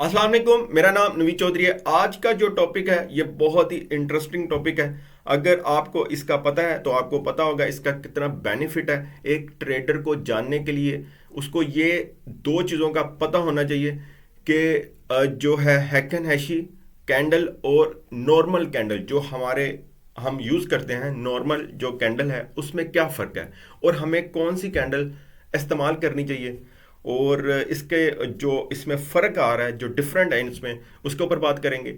अस्सलाम वालेकुम, मेरा नाम नवीद चौधरी है। आज का जो टॉपिक है ये बहुत ही इंटरेस्टिंग टॉपिक है। अगर आपको इसका पता है तो आपको पता होगा इसका कितना बेनिफिट है एक ट्रेडर को जानने के लिए। उसको ये दो चीज़ों का पता होना चाहिए कि जो है हैकन हैशी कैंडल और नॉर्मल कैंडल जो हम यूज़ करते हैं, नॉर्मल जो कैंडल है उसमें क्या फ़र्क है और हमें कौन सी कैंडल इस्तेमाल करनी चाहिए और इसके जो इसमें फ़र्क आ रहा है, जो डिफरेंट है इसमें, उसके ऊपर बात करेंगे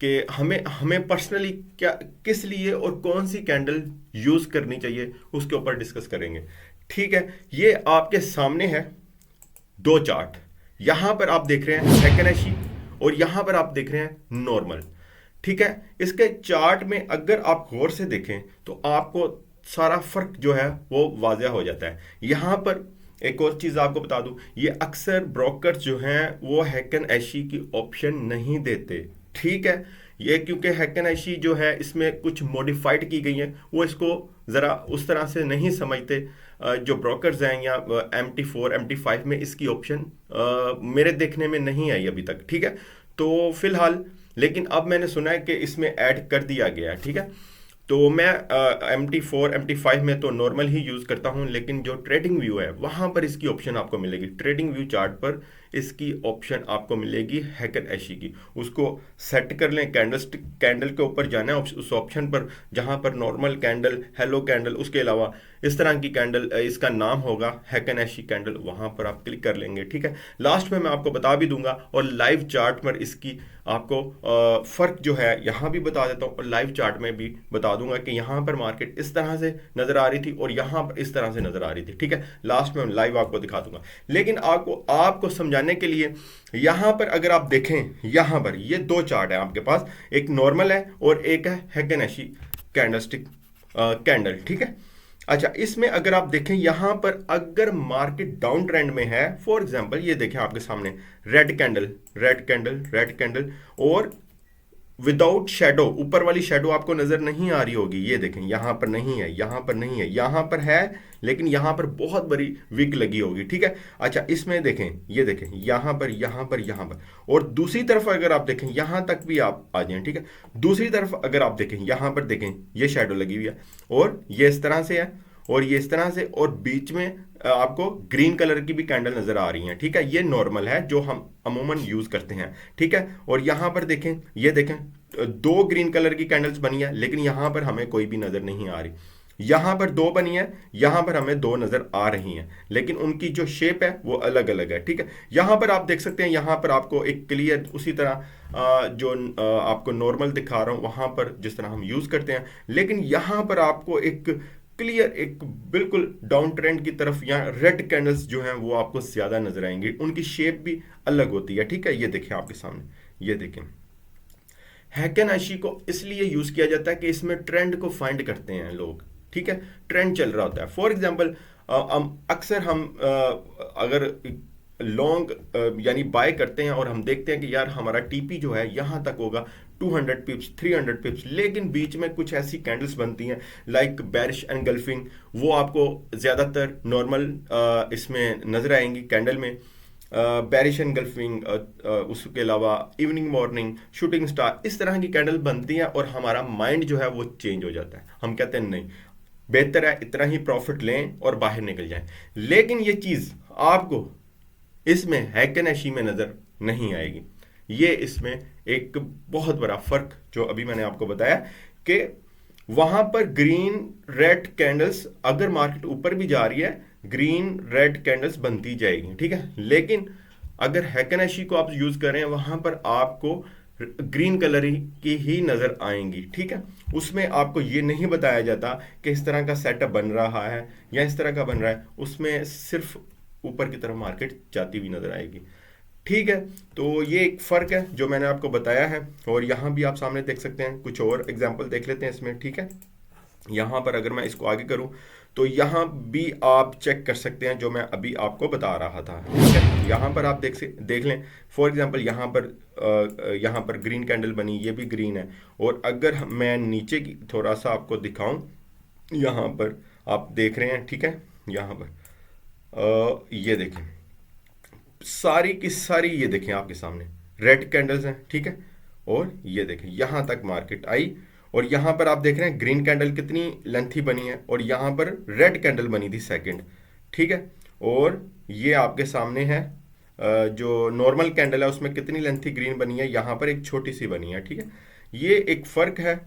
कि हमें हमें पर्सनली क्या किस लिए और कौन सी कैंडल यूज़ करनी चाहिए, उसके ऊपर डिस्कस करेंगे। ठीक है, ये आपके सामने है दो चार्ट। यहाँ पर आप देख रहे हैं हैकनैशी और यहाँ पर आप देख रहे हैं नॉर्मल। ठीक है, इसके चार्ट में अगर आप गौर से देखें तो आपको सारा फर्क जो है वो वाज़ह हो जाता है। यहाँ पर एक और चीज़ आपको बता दूं, ये अक्सर ब्रोकर्स जो हैं वो हैकन ऐशी की ऑप्शन नहीं देते। ठीक है, ये क्योंकि हैकन ऐशी जो है इसमें कुछ मॉडिफाइड की गई है, वो इसको ज़रा उस तरह से नहीं समझते। जो ब्रोकर्स हैं या MT4 MT5 में इसकी ऑप्शन मेरे देखने में नहीं आई अभी तक। ठीक है, तो फिलहाल लेकिन अब मैंने सुना है कि इसमें ऐड कर दिया गया है। ठीक है, तो मैं MT4 MT5 में तो नॉर्मल ही यूज़ करता हूँ, लेकिन जो ट्रेडिंग व्यू है वहाँ पर इसकी ऑप्शन आपको मिलेगी। ट्रेडिंग व्यू चार्ट पर इसकी ऑप्शन आपको मिलेगी हैकन ऐशी की। उसको सेट कर लें, कैंडलस्टिक कैंडल के ऊपर जाना है उस ऑप्शन पर जहाँ पर नॉर्मल कैंडल, हेलो कैंडल, उसके अलावा इस तरह की कैंडल, इसका नाम होगा हैकन ऐशी कैंडल, वहाँ पर आप क्लिक कर लेंगे। ठीक है, लास्ट में मैं आपको बता भी दूंगा और लाइव चार्ट पर इसकी आपको फ़र्क जो है यहाँ भी बता देता हूँ और लाइव चार्ट में भी बता दूंगा कि यहाँ पर मार्केट इस तरह से नज़र आ रही थी और यहाँ पर इस तरह से नज़र आ रही थी। ठीक है, लास्ट में लाइव आपको दिखा दूंगा। लेकिन आपको समझाने के लिए यहाँ पर अगर आप देखें, यहाँ पर ये दो चार्ट है आपके पास, एक नॉर्मल है और एक है हैकन ऐशी कैंडलस्टिक कैंडल। ठीक है, अच्छा, इसमें अगर आप देखें यहाँ पर अगर मार्केट डाउन ट्रेंड में है, फॉर एग्जांपल ये देखें आपके सामने red candle red candle red candle और विदाउट शेडो, ऊपर वाली शेडो आपको नजर नहीं आ रही होगी। ये देखें यहाँ पर नहीं है, यहाँ पर नहीं है, यहाँ पर है लेकिन यहाँ पर बहुत बड़ी विक लगी होगी। ठीक है, अच्छा, इसमें देखें, ये देखें यहाँ पर यहाँ पर यहाँ पर और दूसरी तरफ अगर आप देखें यहाँ तक भी आप आ जाएं। ठीक है, दूसरी तरफ अगर आप देखें यहाँ पर देखें ये शेडो लगी हुई है और ये इस तरह से है और ये इस तरह से और बीच में आपको ग्रीन कलर की भी कैंडल नजर आ रही हैं। ठीक है, ये नॉर्मल है जो हम अमूमन यूज करते हैं। ठीक है, और यहाँ पर देखें, ये देखें दो ग्रीन कलर की कैंडल्स बनी है लेकिन यहाँ पर हमें कोई भी नजर नहीं आ रही। यहाँ पर दो बनी है, यहाँ पर हमें दो नजर आ रही हैं लेकिन उनकी जो शेप है वो अलग अलग है। ठीक है, यहाँ पर आप देख सकते हैं, यहाँ पर आपको एक क्लियर उसी तरह जो आपको नॉर्मल दिखा रहा हूँ वहाँ पर जिस तरह हम यूज करते हैं, लेकिन यहाँ पर आपको एक क्लियर, एक बिल्कुल डाउन ट्रेंड की तरफ यहाँ रेड कैंडल्स जो हैं वो आपको ज्यादा नजर आएंगी, उनकी शेप भी अलग होती है। ठीक है, ये देखें आपके सामने, ये देखें हैकन ऐशी को इसलिए यूज किया जाता है कि इसमें ट्रेंड को फाइंड करते हैं लोग। ठीक है, ट्रेंड चल रहा होता है। फॉर एग्जांपल अक्सर हम अगर लॉन्ग यानी बाय करते हैं और हम देखते हैं कि यार हमारा टीपी जो है यहाँ तक होगा 200 पिप्स 300 पिप्स, लेकिन बीच में कुछ ऐसी कैंडल्स बनती हैं लाइक बेरिश एनगल्फिंग, वो आपको ज़्यादातर नॉर्मल इसमें नज़र आएंगी कैंडल में। बेरिश एनगल्फिंग, उसके अलावा इवनिंग मॉर्निंग, शूटिंग स्टार, इस तरह की कैंडल बनती हैं और हमारा माइंड जो है वो चेंज हो जाता है। हम कहते हैं नहीं, बेहतर है इतना ही प्रॉफिट लें और बाहर निकल जाएं। लेकिन ये चीज़ आपको इसमें हैकन ऐशी में नज़र नहीं आएगी। ये इसमें एक बहुत बड़ा फर्क जो अभी मैंने आपको बताया कि वहां पर ग्रीन रेड कैंडल्स, अगर मार्केट ऊपर भी जा रही है ग्रीन रेड कैंडल्स बनती जाएगी। ठीक है, लेकिन अगर हैकन ऐशी को आप यूज करें वहां पर आपको ग्रीन कलर की ही नजर आएंगी। ठीक है, उसमें आपको ये नहीं बताया जाता कि इस तरह का सेटअप बन रहा है या इस तरह का बन रहा है, उसमें सिर्फ ऊपर की तरफ मार्केट जाती हुई नजर आएगी। ठीक है, तो ये एक फ़र्क है जो मैंने आपको बताया है और यहाँ भी आप सामने देख सकते हैं। कुछ और एग्जांपल देख लेते हैं इसमें। ठीक है, यहाँ पर अगर मैं इसको आगे करूँ तो यहाँ भी आप चेक कर सकते हैं जो मैं अभी आपको बता रहा था। ठीक है, यहाँ पर आप देख लें, फॉर एग्जांपल यहाँ पर ग्रीन कैंडल बनी, ये भी ग्रीन है। और अगर मैं नीचे की थोड़ा सा आपको दिखाऊं, यहाँ पर आप देख रहे हैं। ठीक है, यहाँ पर ये देखें सारी की सारी, ये देखें आपके सामने रेड कैंडल्स हैं, ठीक है। और ये देखें यहाँ तक मार्केट आई और यहाँ पर आप देख रहे हैं ग्रीन कैंडल कितनी लेंथी बनी है और यहाँ पर रेड कैंडल बनी थी सेकंड, ठीक है। और ये आपके सामने है जो नॉर्मल कैंडल है उसमें कितनी लेंथी ग्रीन बनी है, यहाँ पर एक छोटी सी बनी है, ठीक है। ये एक फर्क है।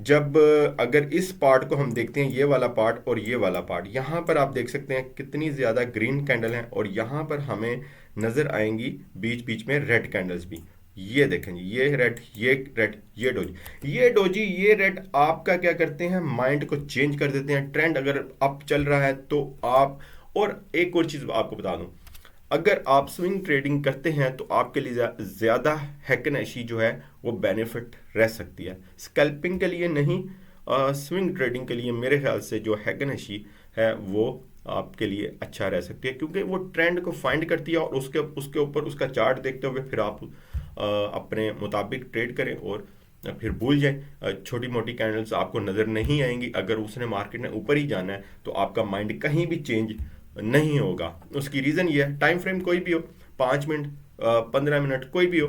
जब अगर इस पार्ट को हम देखते हैं, ये वाला पार्ट और ये वाला पार्ट, यहाँ पर आप देख सकते हैं कितनी ज़्यादा ग्रीन कैंडल है और यहाँ पर हमें नज़र आएंगी बीच बीच में रेड कैंडल्स भी। ये देखें जी, ये रेड, ये रेड, ये डोजी, ये डोजी, ये रेड आपका क्या करते हैं, माइंड को चेंज कर देते हैं। ट्रेंड अगर अप चल रहा है तो आप, और एक और चीज़ आपको बता दूं, अगर आप स्विंग ट्रेडिंग करते हैं तो आपके लिए ज़्यादा हैकनशी जो है वो बेनिफिट रह सकती है। स्कैल्पिंग के लिए नहीं, स्विंग ट्रेडिंग के लिए मेरे ख्याल से जो हैकनशी है वो आपके लिए अच्छा रह सकती है, क्योंकि वो ट्रेंड को फाइंड करती है और उसके उसके ऊपर उसका चार्ट देखते हुए फिर आप अपने मुताबिक ट्रेड करें और फिर भूल जाए। छोटी मोटी कैंडल्स आपको नज़र नहीं आएंगी। अगर उसने मार्केट ने ऊपर ही जाना है तो आपका माइंड कहीं भी चेंज नहीं होगा। उसकी रीज़न ये है, टाइम फ्रेम कोई भी हो, 5 मिनट 15 मिनट कोई भी हो,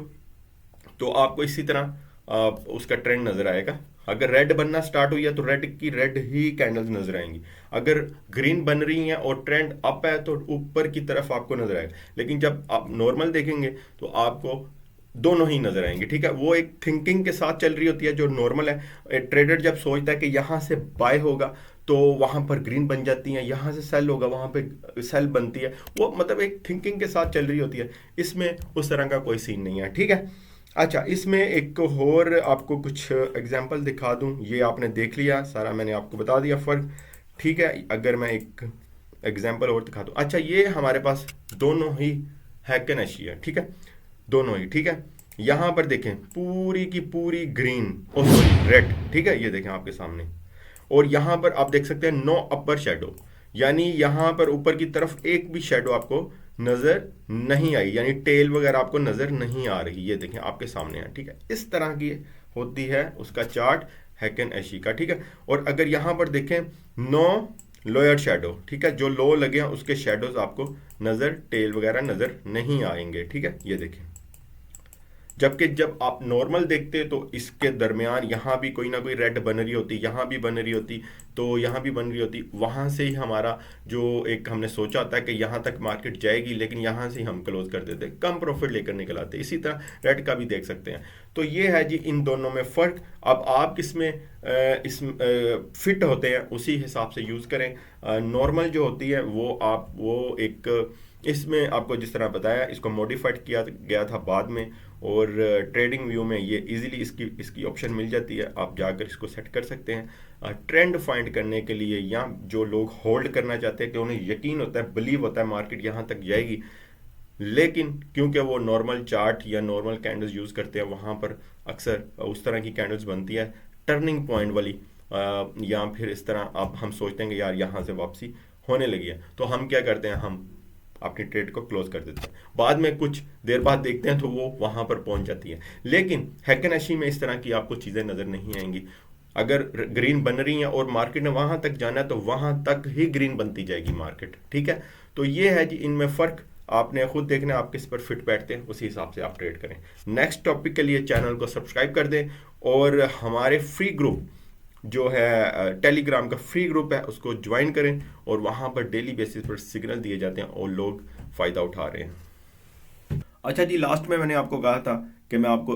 तो आपको इसी तरह उसका ट्रेंड नज़र आएगा। अगर रेड बनना स्टार्ट हुई है तो रेड की रेड ही कैंडल्स नजर आएंगी। अगर ग्रीन बन रही हैं और ट्रेंड अप है तो ऊपर की तरफ आपको नजर आएगा। लेकिन जब आप नॉर्मल देखेंगे तो आपको दोनों ही नजर आएंगे, ठीक है। वो एक थिंकिंग के साथ चल रही होती है जो नॉर्मल है। ट्रेडर जब सोचता है कि यहाँ से बाय होगा तो वहां पर ग्रीन बन जाती है, यहाँ से सेल होगा वहां पे सेल बनती है, वो मतलब एक थिंकिंग के साथ चल रही होती है। इसमें उस तरह का कोई सीन नहीं है, ठीक है। अच्छा, इसमें एक और आपको कुछ एग्जांपल दिखा दूं। ये आपने देख लिया सारा, मैंने आपको बता दिया फ़र्क, ठीक है। अगर मैं एक एग्जांपल और दिखा दूं, अच्छा ये हमारे पास दोनों ही हैकन एशिया, ठीक है, दोनों ही, ठीक है। यहाँ पर देखें पूरी की पूरी ग्रीन और सॉरी रेड, ठीक है, ये देखें आपके सामने। और यहाँ पर आप देख सकते हैं नो अपर शेडो, यानी यहाँ पर ऊपर की तरफ एक भी शेडो आपको नजर नहीं आई, यानी टेल वगैरह आपको नजर नहीं आ रही। ये देखें आपके सामने है, ठीक है। इस तरह की होती है उसका चार्ट हैकन एशी का, ठीक है। और अगर यहाँ पर देखें नो लोअर शेडो, ठीक है, जो लो लगे हैं उसके शेडोज आपको नजर, टेल वगैरह नजर नहीं आएंगे, ठीक है। ये देखें, जबकि जब आप नॉर्मल देखते तो इसके दरमियान यहाँ भी कोई ना कोई रेड बन रही होती, यहाँ भी बन रही होती, तो यहाँ भी बन रही होती। वहाँ से ही हमारा जो एक हमने सोचा था कि यहाँ तक मार्केट जाएगी, लेकिन यहाँ से ही हम क्लोज कर देते, कम प्रॉफिट लेकर निकल आते। इसी तरह रेड का भी देख सकते हैं। तो ये है जी इन दोनों में फ़र्क। अब आप किसमें इस फिट होते हैं उसी हिसाब से यूज़ करें। नॉर्मल जो होती है वो आप वो एक, इसमें आपको जिस तरह बताया इसको मॉडिफाइड किया गया था बाद में, और ट्रेडिंग व्यू में ये इजीली इसकी ऑप्शन मिल जाती है, आप जाकर इसको सेट कर सकते हैं। ट्रेंड फाइंड करने के लिए, या जो लोग होल्ड करना चाहते हैं कि उन्हें यकीन होता है, बिलीव होता है मार्केट यहाँ तक जाएगी, लेकिन क्योंकि वो नॉर्मल चार्ट या नॉर्मल कैंडल्स यूज़ करते हैं, वहाँ पर अक्सर उस तरह की कैंडल्स बनती है टर्निंग पॉइंट वाली, या फिर इस तरह आप हम सोचते हैं कि यार यहाँ से वापसी होने लगी है, तो हम क्या करते हैं, हम अपनी ट्रेड को क्लोज कर देते हैं। बाद में कुछ देर बाद देखते हैं तो वो वहां पर पहुंच जाती है। लेकिन हैकनशी में इस तरह की आपको चीजें नजर नहीं आएंगी। अगर ग्रीन बन रही है और मार्केट ने वहां तक जाना है तो वहां तक ही ग्रीन बनती जाएगी मार्केट, ठीक है। तो ये है जी इनमें फर्क, आपने खुद देखना आप किस पर फिट बैठते हैं, उसी हिसाब से आप ट्रेड करें। नेक्स्ट टॉपिक के लिए चैनल को सब्सक्राइब कर दें और हमारे फ्री ग्रुप जो है टेलीग्राम का फ्री ग्रुप है उसको ज्वाइन करें, और वहाँ पर डेली बेसिस पर सिग्नल दिए जाते हैं और लोग फ़ायदा उठा रहे हैं। अच्छा जी, लास्ट में मैंने आपको कहा था कि मैं आपको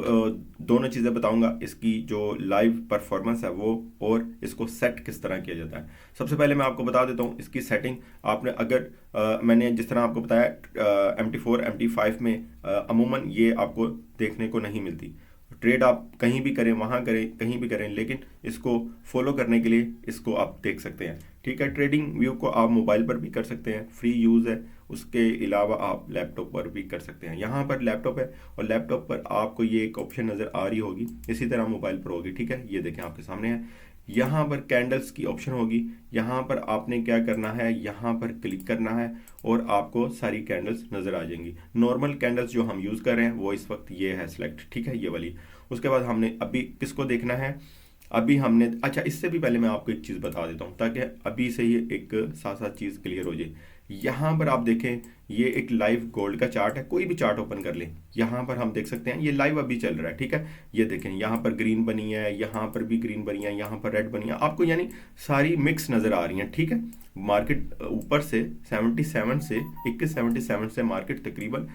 दोनों चीज़ें बताऊंगा, इसकी जो लाइव परफॉर्मेंस है वो, और इसको सेट किस तरह किया जाता है। सबसे पहले मैं आपको बता देता हूँ इसकी सेटिंग। आपने अगर मैंने जिस तरह आपको बताया MT4 MT5 में अमूमन ये आपको देखने को नहीं मिलती। ट्रेड आप कहीं भी करें, वहाँ करें, कहीं भी करें, लेकिन इसको फॉलो करने के लिए इसको आप देख सकते हैं, ठीक है। ट्रेडिंग व्यू को आप मोबाइल पर भी कर सकते हैं, फ्री यूज़ है। उसके अलावा आप लैपटॉप पर भी कर सकते हैं। यहाँ पर लैपटॉप है और लैपटॉप पर आपको ये एक ऑप्शन नज़र आ रही होगी, इसी तरह मोबाइल पर होगी, ठीक है। ये देखें आपके सामने है, यहाँ पर कैंडल्स की ऑप्शन होगी। यहाँ पर आपने क्या करना है, यहाँ पर क्लिक करना है और आपको सारी कैंडल्स नज़र आ जाएंगी। नॉर्मल कैंडल्स जो हम यूज़ कर रहे हैं वो इस वक्त ये है सिलेक्ट, ठीक है, ये वाली। उसके बाद हमने अभी किसको देखना है, अभी हमने, अच्छा इससे भी पहले मैं आपको एक चीज़ बता देता हूँ ताकि अभी से ही एक साथ साथ चीज़ क्लियर हो जाए। यहाँ पर आप देखें, ये एक लाइव गोल्ड का चार्ट है, कोई भी चार्ट ओपन कर लें, यहाँ पर हम देख सकते हैं ये लाइव अभी चल रहा है, ठीक है। ये देखें यहाँ पर ग्रीन बनी है, यहाँ पर भी ग्रीन बनी है, यहाँ पर रेड बनी है, आपको यानी सारी मिक्स नज़र आ रही हैं, ठीक है। मार्केट ऊपर से 77 से 2177 से मार्केट तकरीबन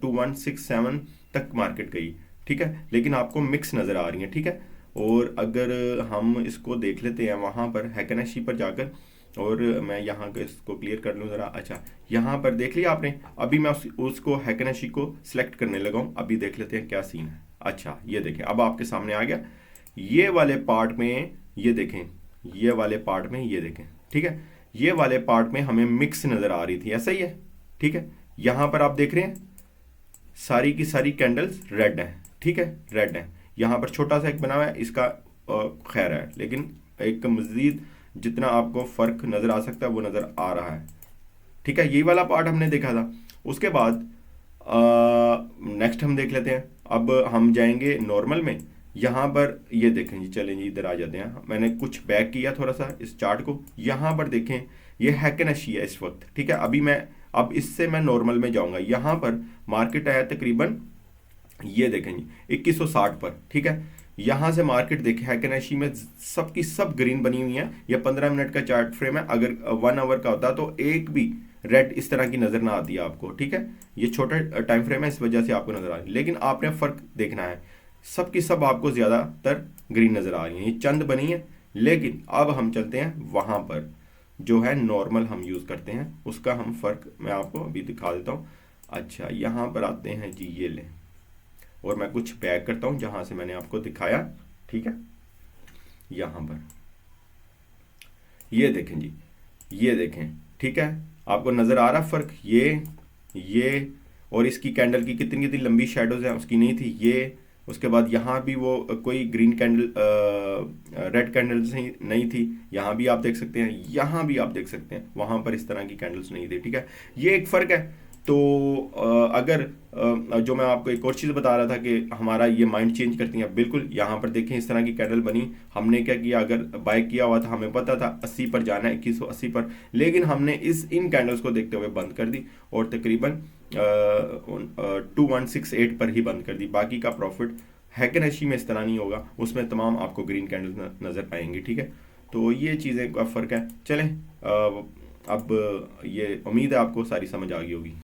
2167 तक मार्केट गई, ठीक है, लेकिन आपको मिक्स नज़र आ रही है, ठीक है। और अगर हम इसको देख लेते हैं वहाँ पर हैकनशी पर जाकर, और मैं यहाँ के इसको क्लियर कर लूँ ज़रा। अच्छा, यहाँ पर देख लिया आपने, अभी मैं उसको हैकनशी को सिलेक्ट करने लगा हूँ, अभी देख लेते हैं क्या सीन है। अच्छा, ये देखें अब आपके सामने आ गया, ये वाले पार्ट में ये देखें, ये वाले पार्ट में ये देखें, ठीक है, ये वाले पार्ट में हमें मिक्स नज़र आ रही थी, ऐसा ही है, ठीक है। यहाँ पर आप देख रहे हैं सारी की सारी कैंडल्स रेड हैं, ठीक है, रेड हैं। यहाँ पर छोटा सा एक बना हुआ है, इसका खैर है, लेकिन एक मज़ीद जितना आपको फ़र्क नज़र आ सकता है वो नज़र आ रहा है, ठीक है। यही वाला पार्ट हमने देखा था। उसके बाद नेक्स्ट हम देख लेते हैं, अब हम जाएंगे नॉर्मल में। यहाँ पर ये देखें जी, चलें जी इधर आ जाते हैं, मैंने कुछ बैक किया थोड़ा सा इस चार्ट को। यहाँ पर देखें ये हैकनशी है इस वक्त, ठीक है। अब इससे मैं नॉर्मल में जाऊँगा। यहाँ पर मार्केट आया तकरीबन, ये देखें जी 2160 पर, ठीक है। यहाँ से मार्केट देखें हैकनशी में सब की सब ग्रीन बनी हुई है। यह 15 मिनट का चार्ट फ्रेम है, अगर 1 आवर का होता तो एक भी रेड इस तरह की नज़र ना आती है आपको, ठीक है। ये छोटा टाइम फ्रेम है, इस वजह से आपको नज़र आ रही है, लेकिन आपने फ़र्क देखना है, सब की सब आपको ज़्यादातर ग्रीन नज़र आ रही है, ये चंद बनी है। लेकिन अब हम चलते हैं वहाँ पर जो है नॉर्मल हम यूज़ करते हैं, उसका हम फ़र्क मैं आपको अभी दिखा देता हूँ। अच्छा, यहाँ पर आते हैं जी, ये लें, और मैं कुछ बैक करता हूं जहां से मैंने आपको दिखाया, ठीक है। यहां पर ये देखें जी, ये देखें, ठीक है, आपको नजर आ रहा फर्क, ये और इसकी कैंडल की कितनी कितनी लंबी शेडोज हैं, उसकी नहीं थी ये। उसके बाद यहाँ भी वो कोई ग्रीन कैंडल रेड कैंडल्स नहीं थी, यहाँ भी आप देख सकते हैं, यहाँ भी आप देख सकते हैं, वहाँ पर इस तरह की कैंडल्स नहीं थी, ठीक है। ये एक फ़र्क है। तो अगर जो मैं आपको एक और चीज़ बता रहा था कि हमारा ये माइंड चेंज करती हैं, बिल्कुल यहाँ पर देखें इस तरह की कैंडल बनी, हमने क्या किया, अगर बाय किया हुआ था, हमें पता था 80 पर जाना है, 2180 पर, लेकिन हमने इन कैंडल्स को देखते हुए बंद कर दी और तकरीबन 2168 पर ही बंद कर दी। बाकी का प्रॉफिट हैकनशी में इस तरह नहीं होगा, उसमें तमाम आपको ग्रीन कैंडल्स नज़र आएंगी, ठीक है। तो ये चीज़ें का फ़र्क है। चलें अब ये उम्मीद है आपको सारी समझ आ गई होगी।